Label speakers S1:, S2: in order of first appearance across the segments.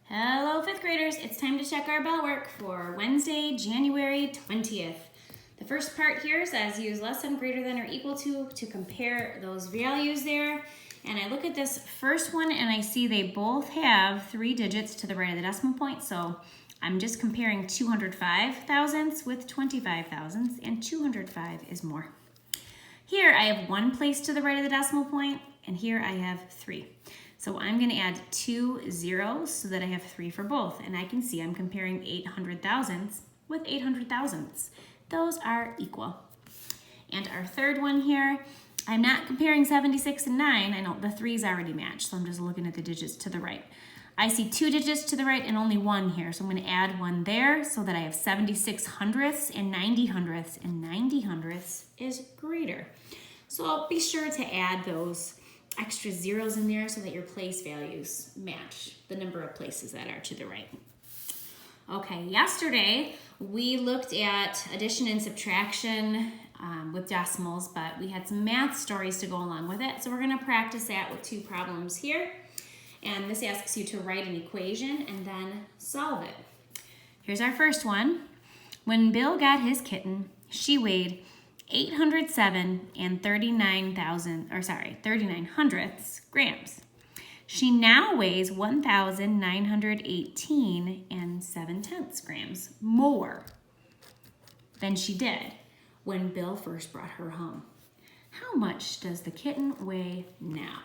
S1: Hello, fifth graders. It's time to check our bell work for Wednesday, January 20th. The first part here says use less than, greater than, or equal to compare those values there. And I look at this first one and I see they both have 3 digits to the right of the decimal point. So I'm just comparing 205 thousandths with 25 thousandths, and 205 is more. Here I have 1 place to the right of the decimal point, and here I have 3. So I'm going to add 2 zeros so that I have 3 for both. And I can see I'm comparing 800 thousandths with 800 thousandths. Those are equal. And our third one here, I'm not comparing 76 and 9. I know the 3's already matched, so I'm just looking at the digits to the right. I see 2 digits to the right and only 1 here, so I'm going to add 1 there so that I have 76 hundredths and 90 hundredths, and 90 hundredths is greater. So I'll be sure to add those extra zeros in there so that your place values match the number of places that are to the right. Okay, yesterday we looked at addition and subtraction with decimals, but we had some math stories to go along with it. So we're going to practice that with 2 problems here. And this asks you to write an equation and then solve it. Here's our first one. When Bill got his kitten, she weighed 807 and 39 hundredths grams. She now weighs 1,918 and 7/10 grams more than she did when Bill first brought her home. How much does the kitten weigh now?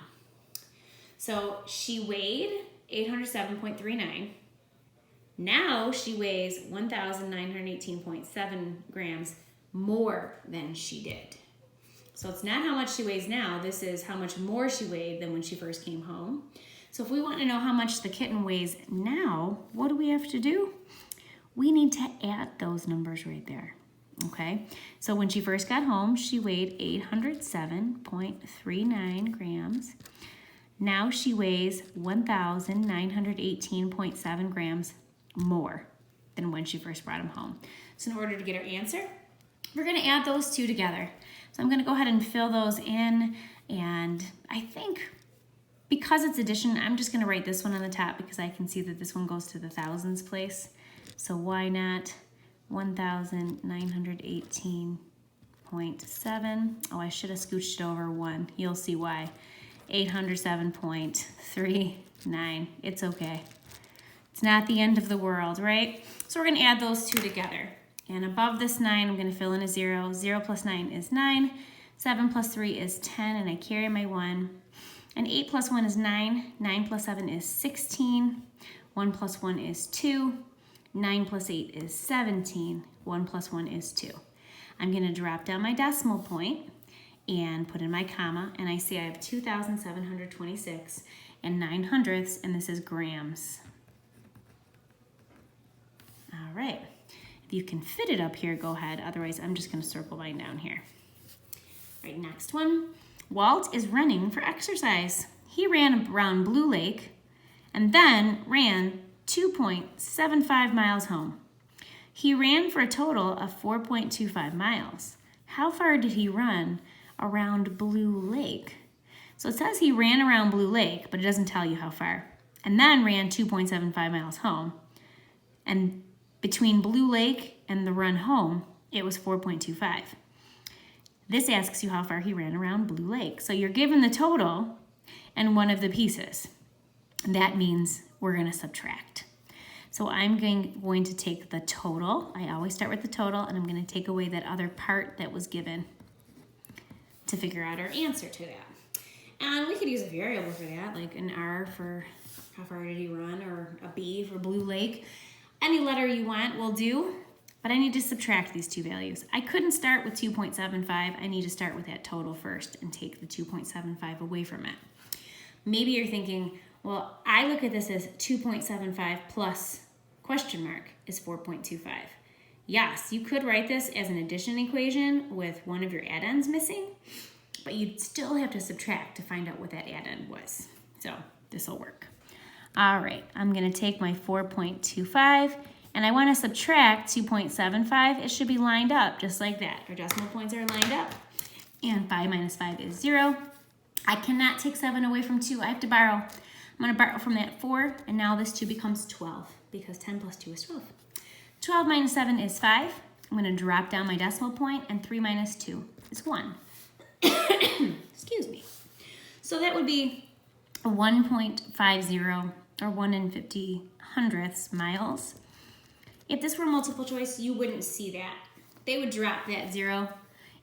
S1: So she weighed 807.39. Now she weighs 1,918.7 grams more than she did. So it's not how much she weighs now, this is how much more she weighed than when she first came home. So if we want to know how much the kitten weighs now, what do we have to do? We need to add those numbers right there, okay? So when she first got home, she weighed 807.39 grams. Now she weighs 1,918.7 grams more than when she first brought him home. So in order to get our answer, we're going to add those 2 together. So I'm going to go ahead and fill those in, and I think because it's addition, I'm just going to write this one on the top because I can see that this one goes to the thousands place. So why not 1,918.7? Oh, I should have scooched it over 1. You'll see why. 807.39. It's okay. It's not the end of the world, right? So we're going to add those 2 together. And above this 9, I'm going to fill in a 0. 0 plus 9 is 9. 7 plus 3 is 10, and I carry my 1. And 8 plus 1 is 9. 9 plus 7 is 16. 1 plus 1 is 2. 9 plus 8 is 17. 1 plus 1 is 2. I'm going to drop down my decimal point and put in my comma, and I see I have 2,726 and 9 hundredths, and this is grams. All right. If you can fit it up here, go ahead. Otherwise, I'm just going to circle mine down here. All right, next one. Walt is running for exercise. He ran around Blue Lake and then ran 2.75 miles home. He ran for a total of 4.25 miles. How far did he run around Blue Lake? So it says he ran around Blue Lake, but it doesn't tell you how far. And then ran 2.75 miles home. And between Blue Lake and the run home, it was 4.25. This asks you how far he ran around Blue Lake. So you're given the total and one of the pieces. That means we're going to subtract. So I'm going to take the total. I always start with the total, and I'm going to take away that other part that was given to figure out our answer to that. And we could use a variable for that, like an R for how far did he run, or a B for Blue Lake. Any letter you want will do, but I need to subtract these 2 values. I couldn't start with 2.75. I need to start with that total first and take the 2.75 away from it. Maybe you're thinking, well, I look at this as 2.75 plus question mark is 4.25. Yes, you could write this as an addition equation with one of your add-ends missing, but you'd still have to subtract to find out what that add-end was. So this will work. All right, I'm going to take my 4.25, and I want to subtract 2.75. It should be lined up just like that. Our decimal points are lined up, and 5 minus 5 is 0. I cannot take 7 away from 2. I have to borrow. going to borrow from that 4, and now this 2 becomes 12 because 10 plus 2 is 12. 12 minus 7 is 5. I'm going to drop down my decimal point, and 3 minus 2 is 1. Excuse me. So that would be 1.50 or 1 in 50 hundredths miles. If this were multiple choice, you wouldn't see that. They would drop that 0,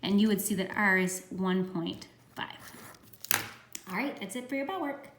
S1: and you would see that R is 1.5. All right, that's it for your bell work.